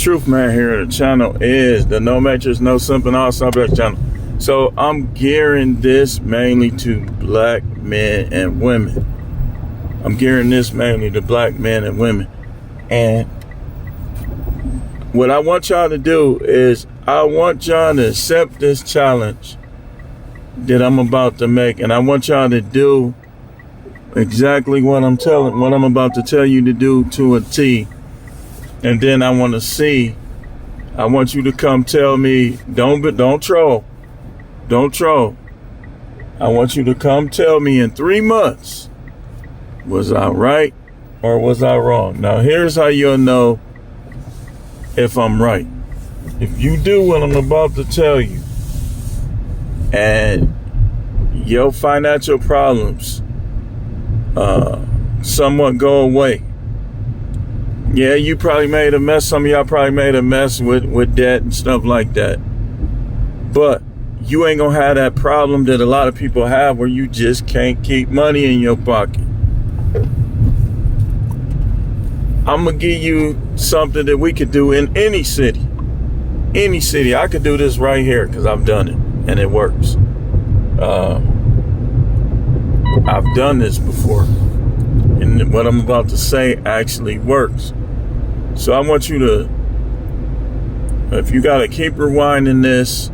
truth man here. The channel is the No Matrix, No Simp, and All Subject channel. So I'm gearing this mainly to black men and women. I'm gearing this mainly to black men and women. And what I want y'all to do is I want y'all to accept this challenge that I'm about to make. And I want y'all to do exactly what I'm about to tell you to do to a T. And then I want you to come tell me, don't troll. Don't troll. I want you to come tell me in 3 months, was I right or was I wrong? Now here's how you'll know if I'm right. If you do what I'm about to tell you and your financial problems somewhat go away. Yeah, you probably made a mess. Some of y'all probably made a mess with debt and stuff like that. But you ain't gonna have that problem that a lot of people have where you just can't keep money in your pocket. I'm gonna give you something that we could do in any city. Any city. I could do this right here because I've done it and it works. I've done this before. And what I'm about to say actually works. So I want you to, if you got to keep rewinding this,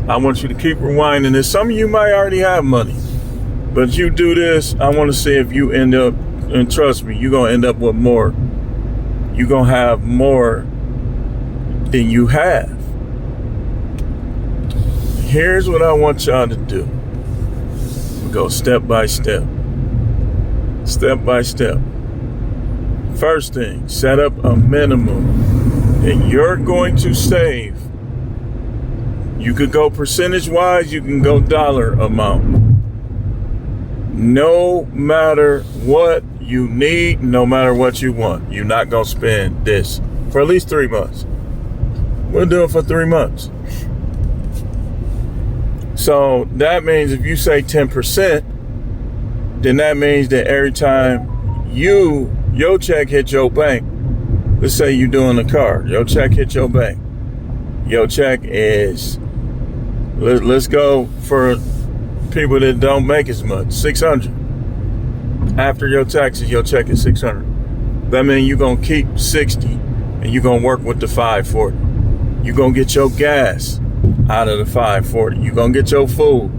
I want you to keep rewinding this. Some of you might already have money, but you do this, I want to see if you end up, and trust me, you're going to end up with more. You're going to have more than you have. Here's what I want y'all to do. We'll go step by step. Step by step. First thing, set up a minimum that you're going to save. You could go percentage wise, you can go dollar amount. No matter what you need, no matter what you want, you're not going to spend this for at least 3 months. We'll do it for 3 months. So that means if you say 10%, then that means that every time your check hit your bank, let's say you're doing a car, your check hit your bank. Your check is, let's go for people that don't make as much, $600. After your taxes, your check is $600. That means you're going to keep $60 and you're going to work with the $540. You're going to get your gas out of the $540. You're going to get your food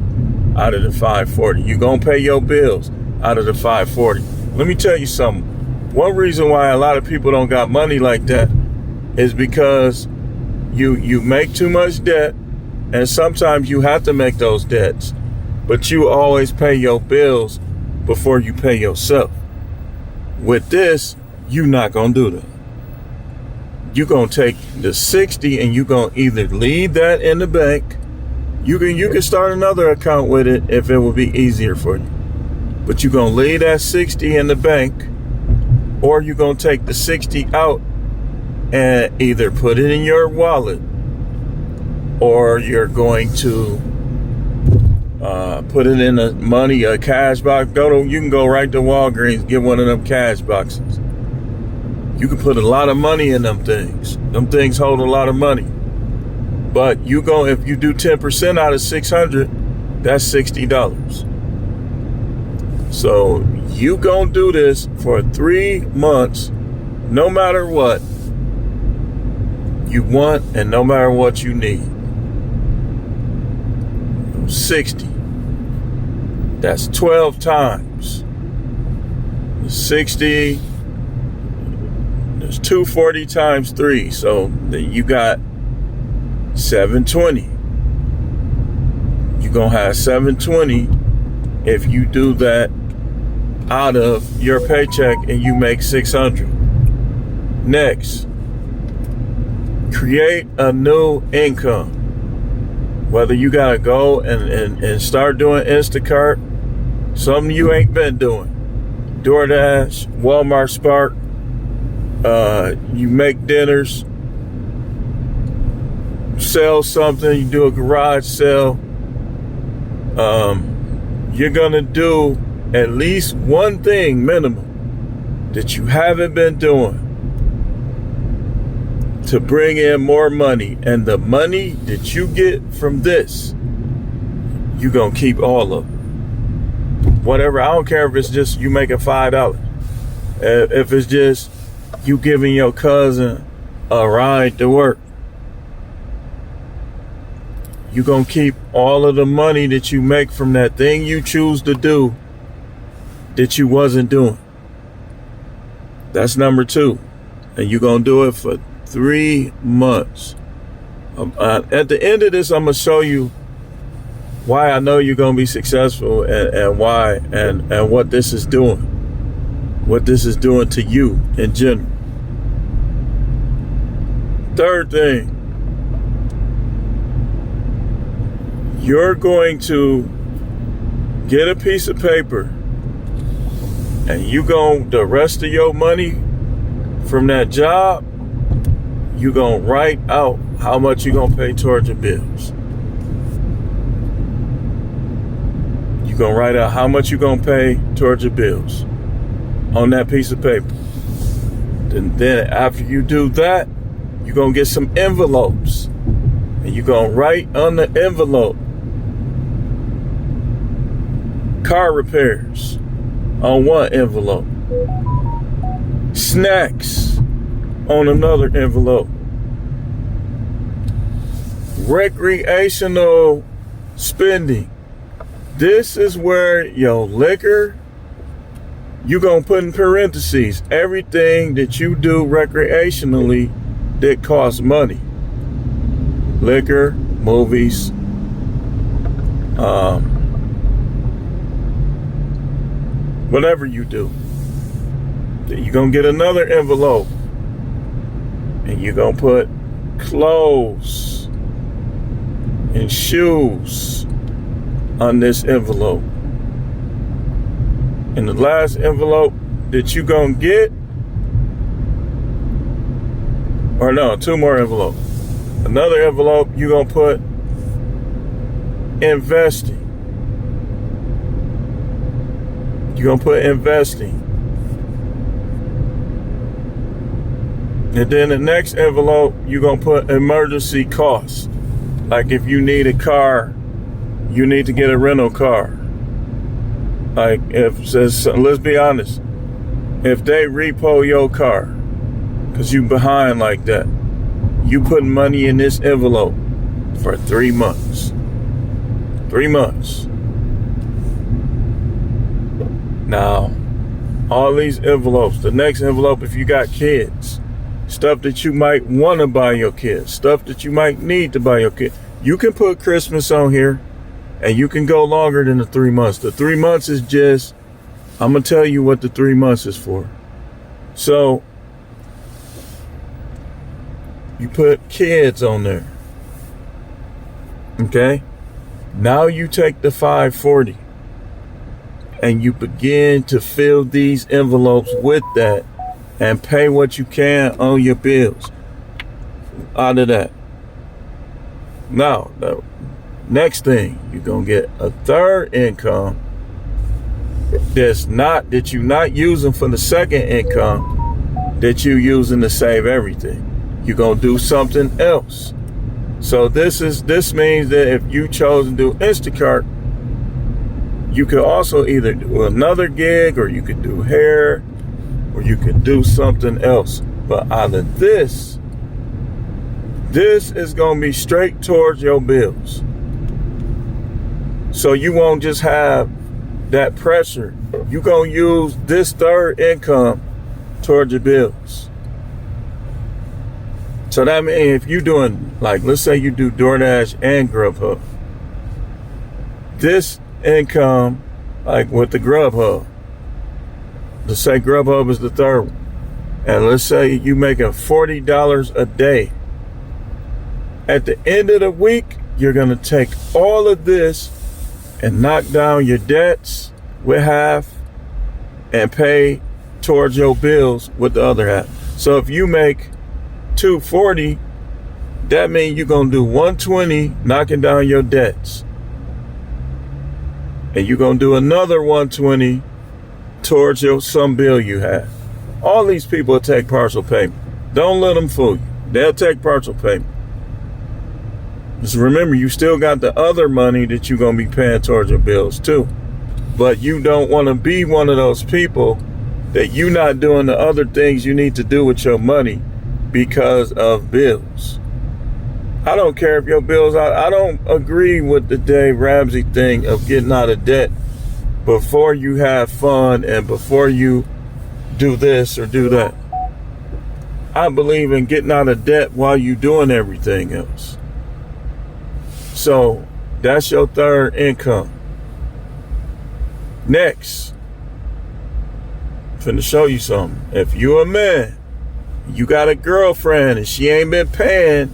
out of the $540. You're going to pay your bills out of the $540. Let me tell you something. One reason why a lot of people don't got money like that is because you make too much debt, and sometimes you have to make those debts, but you always pay your bills before you pay yourself. With this, you're not going to do that. You're going to take the 60 and you're going to either leave that in the bank. You can start another account with it if it would be easier for you. But you're going to leave that 60 in the bank, or you're going to take the 60 out and either put it in your wallet, or you're going to put it in a cash box. You can go right to Walgreens, get one of them cash boxes. You can put a lot of money in them things. Them things hold a lot of money. But if you do 10% out of 600, that's $60. So you gonna do this for 3 months, no matter what you want and no matter what you need. 60. That's 12 times. 60. There's 240 times 3. So you got 720. You're gonna have 720 if you do that out of your paycheck and you make 600. Next, create a new income. Whether you gotta go and start doing Instacart, something you ain't been doing, DoorDash, Walmart Spark, you make dinners, sell something, you do a garage sale. You're gonna do at least one thing minimum that you haven't been doing to bring in more money. And the money that you get from this, you gonna keep all of it. Whatever, I don't care if it's just you making $5. If it's just you giving your cousin a ride to work, you gonna keep all of the money that you make from that thing you choose to do that you wasn't doing. That's number 2. And you're gonna do it for 3 months. At the end of this, I'm gonna show you why I know you're gonna be successful, and why, and what this is doing. What this is doing to you in general. Third thing, you're going to get a piece of paper, and the rest of your money from that job, you're going to write out how much you're going to pay towards your bills. You're going to write out how much you're going to pay towards your bills on that piece of paper. And then after you do that, you're going to get some envelopes. And you're going to write on the envelope, car repairs on one envelope, snacks on another envelope, recreational spending. This is where your liquor, you're going to put in parentheses everything that you do recreationally that costs money. Liquor, movies, whatever you do. Then you're going to get another envelope, and you're going to put clothes and shoes on this envelope. And the last envelope that you're going to get, or no, 2 more envelopes. Another envelope you're going to put investing. You're going to put investing. And then the next envelope, you're going to put emergency costs. Like if you need a car, you need to get a rental car. Like let's be honest, if they repo your car because you behind like that, you put money in this envelope for 3 months. 3 months. Now, all these envelopes, the next envelope, if you got kids, stuff that you might want to buy your kids, stuff that you might need to buy your kids, you can put Christmas on here, and you can go longer than the 3 months. The 3 months is just, I'm going to tell you what the 3 months is for. So, you put kids on there. Okay? Now you take the $540 and you begin to fill these envelopes with that and pay what you can on your bills out of that. Now, the next thing, you're going to get a third income that you're not using for the second income that you're using to save everything. You're going to do something else. So this means that if you chose to do Instacart, you could also either do another gig, or you could do hair, or you could do something else. But out of this is going to be straight towards your bills. So you won't just have that pressure. You're going to use this third income towards your bills. So that means if you're doing, like, let's say you do DoorDash and Grubhub, this income, like with the Grubhub, let's say Grubhub is the third one, and let's say you making $40 a day. At the end of the week, you're going to take all of this and knock down your debts with half and pay towards your bills with the other half. So if you make $240, that means you're going to do $120 knocking down your debts. And you're going to do another $120 towards some bill you have. All these people take partial payment. Don't let them fool you. They'll take partial payment. Just remember, you still got the other money that you're going to be paying towards your bills too. But you don't want to be one of those people that you're not doing the other things you need to do with your money because of bills. I don't care if your bills out. I don't agree with the Dave Ramsey thing of getting out of debt before you have fun and before you do this or do that. I believe in getting out of debt while you're doing everything else. So that's your third income. Next, I'm finna show you something. If you a man, you got a girlfriend and she ain't been paying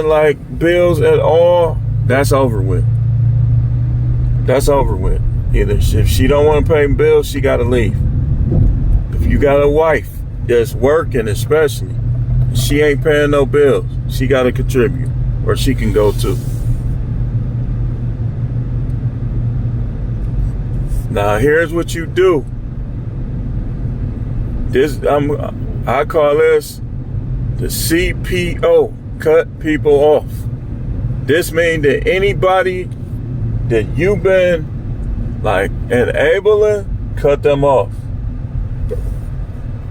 like bills at all, that's over with. That's over with. Either if she don't want to pay bills, she got to leave. If you got a wife that's working, especially, she ain't paying no bills, she got to contribute, or she can go too. Now here's what you do. I call this the CPO, cut people off. This means that anybody that you've been like enabling, cut them off.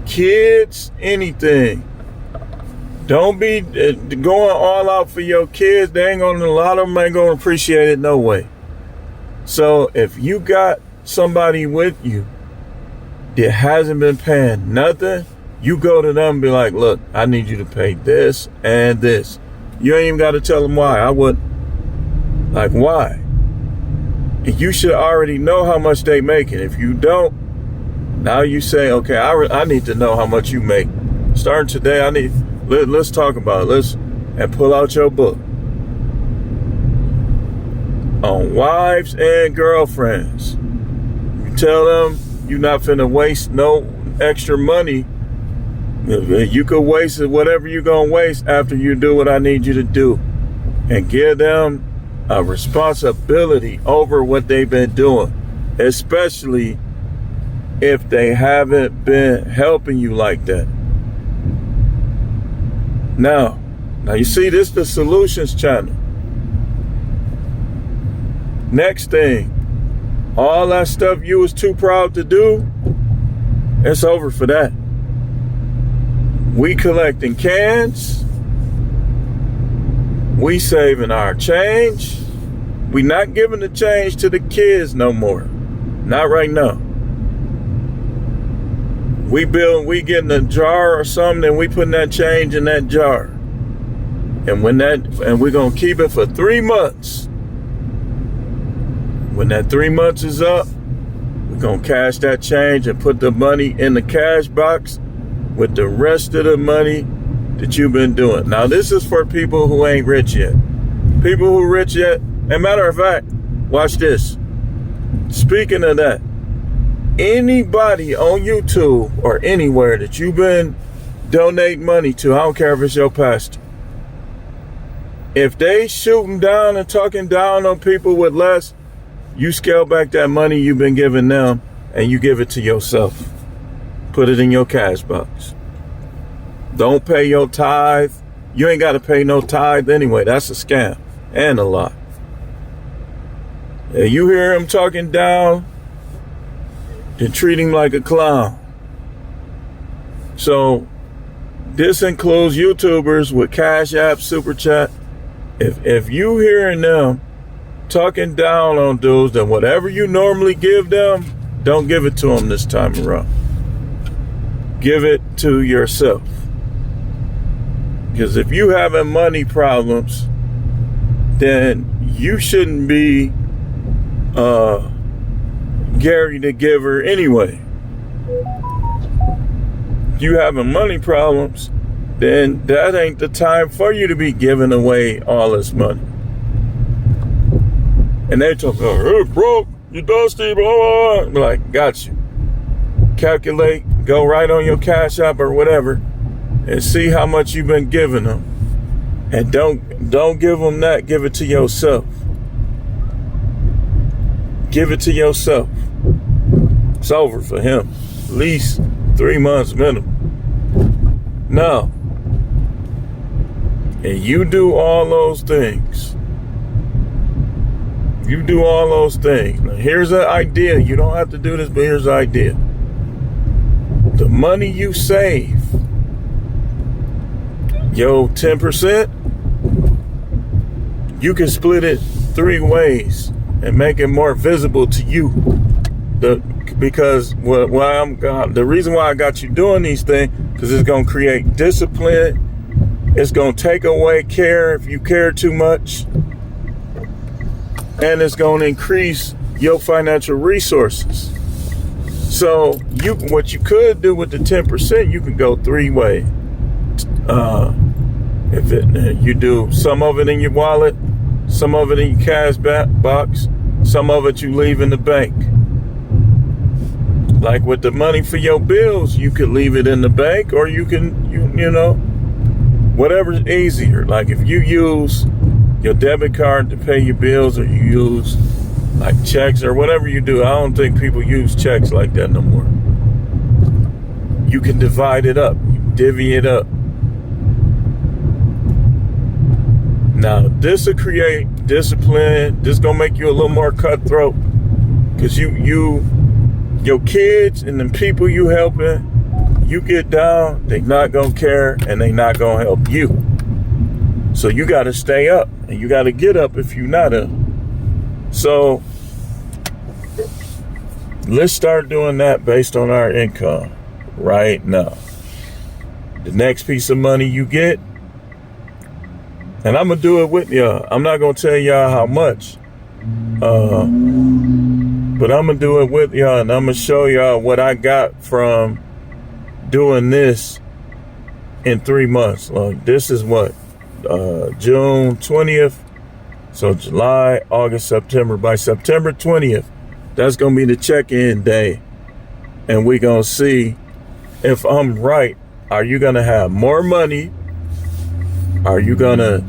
Kids, anything. Don't be going all out for your kids. A lot of them ain't gonna appreciate it no way. So if you got somebody with you that hasn't been paying nothing, you go to them and be like, look, I need you to pay this and this. You ain't even got to tell them why. I wouldn't. Like, why? And you should already know how much they making. If you don't, now you say, okay, I need to know how much you make. Starting today, let's talk about it. And pull out your book on wives and girlfriends. You tell them you're not finna waste no extra money. You could waste whatever you're gonna waste after you do what I need you to do, and give them a responsibility over what they've been doing, especially if they haven't been helping you like that. Now you see, this is the solutions channel. Next thing, all that stuff you was too proud to do, it's over for that. We collecting cans. We saving our change. We not giving the change to the kids no more. Not right now. We getting a jar or something, and we putting that change in that jar. And we're gonna keep it for 3 months. When that 3 months is up, we're gonna cash that change and put the money in the cash box with the rest of the money that you've been doing. Now, this is for people who ain't rich yet. People who rich yet, and matter of fact, watch this. Speaking of that, anybody on YouTube or anywhere that you've been donating money to, I don't care if it's your pastor, if they shooting down and talking down on people with less, you scale back that money you've been giving them and you give it to yourself. Put it in your cash box. Don't pay your tithe. You ain't got to pay no tithe anyway. That's a scam and a lie. And you hear him talking down, then treat him like a clown. So this includes YouTubers with Cash App, Super Chat. If you hearing them talking down on dudes, then whatever you normally give them, don't give it to them this time around. Give it to yourself. Because if you having money problems, then you shouldn't be Gary the Giver anyway. If you having money problems, then that ain't the time for you to be giving away all this money. And they talk, oh, broke, you dusty, blah, blah. Like, got you. Calculate, go right on your Cash App or whatever, and see how much you've been giving them. And don't give them that. Give it to yourself. Give it to yourself. It's over for him. At least 3 months minimum. No. And you do all those things. You do all those things. Now, here's an idea. You don't have to do this, but here's an idea. The money you save, yo, 10%, you can split it 3 ways and make it more visible to you. Because the reason why I got you doing these things, because it's going to create discipline. It's going to take away care if you care too much. And it's going to increase your financial resources. So what you could do with the 10%, you can go 3 ways. You do some of it in your wallet, some of it in your cash box, some of it you leave in the bank. Like with the money for your bills, you could leave it in the bank, or you can, you know, whatever's easier. Like if you use your debit card to pay your bills, or you use like checks or whatever you do. I don't think people use checks like that no more. You can divide it up, you divvy it up. Now this will create discipline. This gonna make you a little more cutthroat, because your kids and the people you helping, you get down, they not gonna care, and they not gonna help you. So you gotta stay up, and you gotta get up if you're not up. So let's start doing that based on our income right now. The next piece of money you get, and I'm gonna do it with y'all. I'm not gonna tell y'all how much, but I'm gonna do it with y'all, and I'm gonna show y'all what I got from doing this in 3 months. Like this is what, June 20th. So July, August, September. By September 20th, that's gonna be the check-in day, and we gonna see if I'm right. Are you gonna have more money? Are you gonna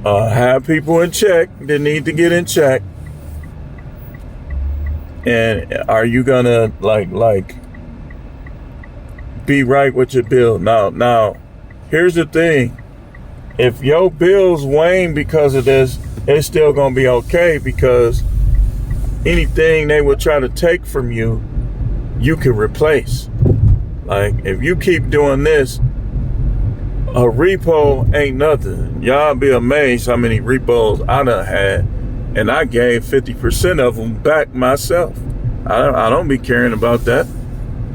have people in check that need to get in check? And are you gonna like be right with your bill? Now, here's the thing. If your bills wane because of this, it's still gonna be okay, because anything they will try to take from you, you can replace. Like if you keep doing this, a repo ain't nothing. Y'all be amazed how many repos I done had, and I gave 50% of them back myself. I don't be caring about that.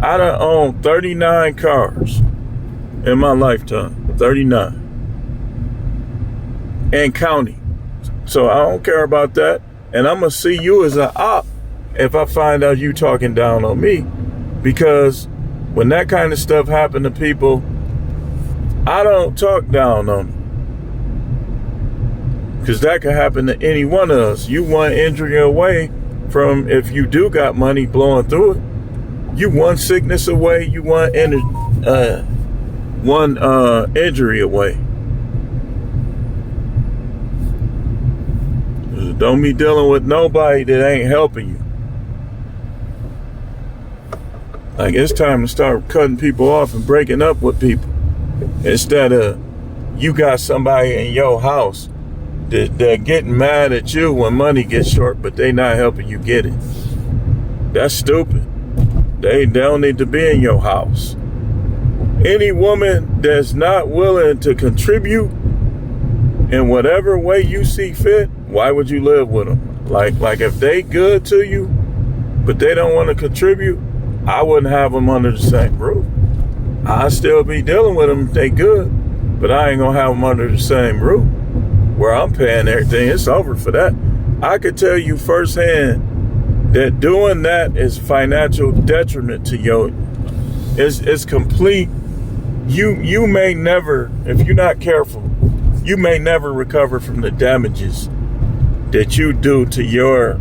I done owned 39 cars in my lifetime. 39. And counting. So I don't care about that. And I'm going to see you as an op if I find out you talking down on me. Because when that kind of stuff happen to people, I don't talk down on them. Because that could happen to any one of us. You one injury away from, if you do got money blowing through it, you one sickness away, you one injury away. Don't be dealing with nobody that ain't helping you. Like it's time to start cutting people off and breaking up with people. Instead of you got somebody in your house that getting mad at you when money gets short, but they not helping you get it. That's stupid. They don't need to be in your house. Any woman that's not willing to contribute in whatever way you see fit, why would you live with them? Like if they good to you, but they don't want to contribute, I wouldn't have them under the same roof. I still be dealing with them if they good, but I ain't gonna have them under the same roof where I'm paying everything. It's over for that. I could tell you firsthand that doing that is financial detriment to your. It's complete. You may never, if you're not careful, you may never recover from the damages that you do to your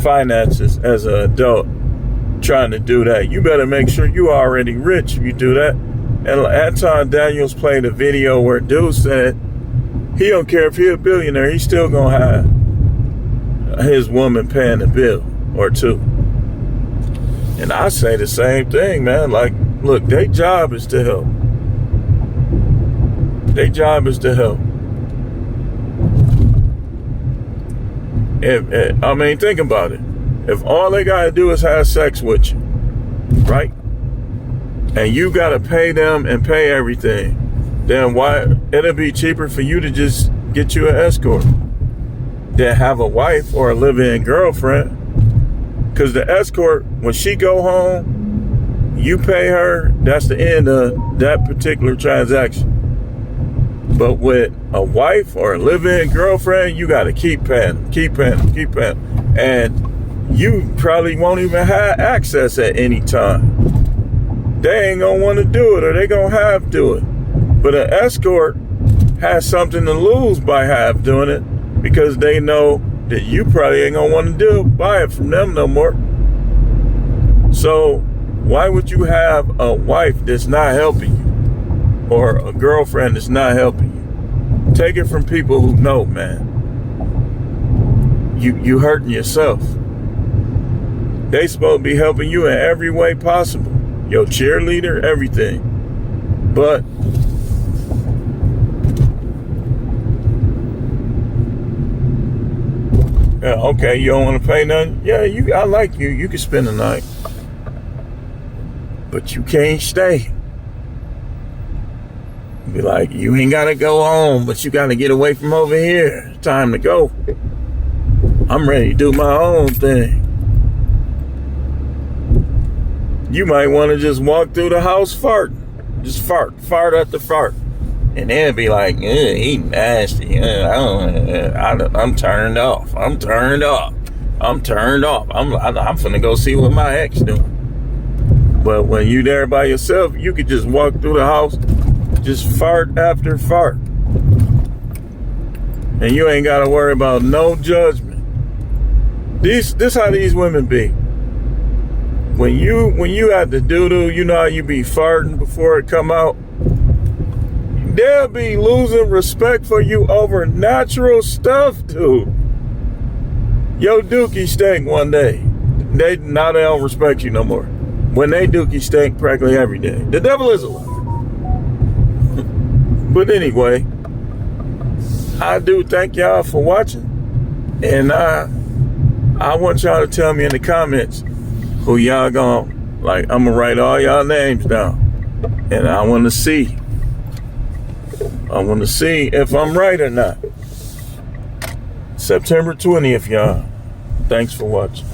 finances as an adult trying to do that. You better make sure you already rich if you do that. And Anton Daniels played a video where dude said he don't care if he's a billionaire, he's still gonna have his woman paying a bill or two. And I say the same thing, man. Like, look, their job is to help. Their job is to help. I mean, think about it. If all they gotta do is have sex with you, right? And you gotta pay them and pay everything, then why? It'll be cheaper for you to just get you an escort than have a wife or a live-in girlfriend. Because the escort, when she go home, you pay her. That's the end of that particular transaction. But with a wife or a live-in girlfriend, you got to keep paying, and you probably won't even have access at any time. They ain't gonna want to do it, or they gonna have do it. But an escort has something to lose by have doing it, because they know that you probably ain't gonna want to buy it from them no more. So why would you have a wife that's not helping you? Or a girlfriend that's not helping you? Take it from people who know, man. You hurting yourself. They supposed to be helping you in every way possible. Your cheerleader, everything. But yeah, okay, you don't want to pay nothing? Yeah, I like you. You can spend the night. But you can't stay. Be like, you ain't gotta go home, but you gotta get away from over here. It's time to go. I'm ready to do my own thing. You might want to just walk through the house farting. Just fart after fart. And they'll be like, he nasty. I'm turned off. I'm finna go see what my ex doing. But when you there by yourself, you could just walk through the house, just fart after fart. And you ain't got to worry about no judgment. This how these women be. When you at the doo-doo, you know how you be farting before it come out? They'll be losing respect for you over natural stuff, dude. Your dookie stink one day. Now they don't respect you no more. When they dookie stink practically every day. The devil is a liar. But anyway, I do thank y'all for watching. And I want y'all to tell me in the comments who y'all gonna, like, I'm gonna write all y'all names down. And I want to see if I'm right or not. September 20th, y'all. Thanks for watching.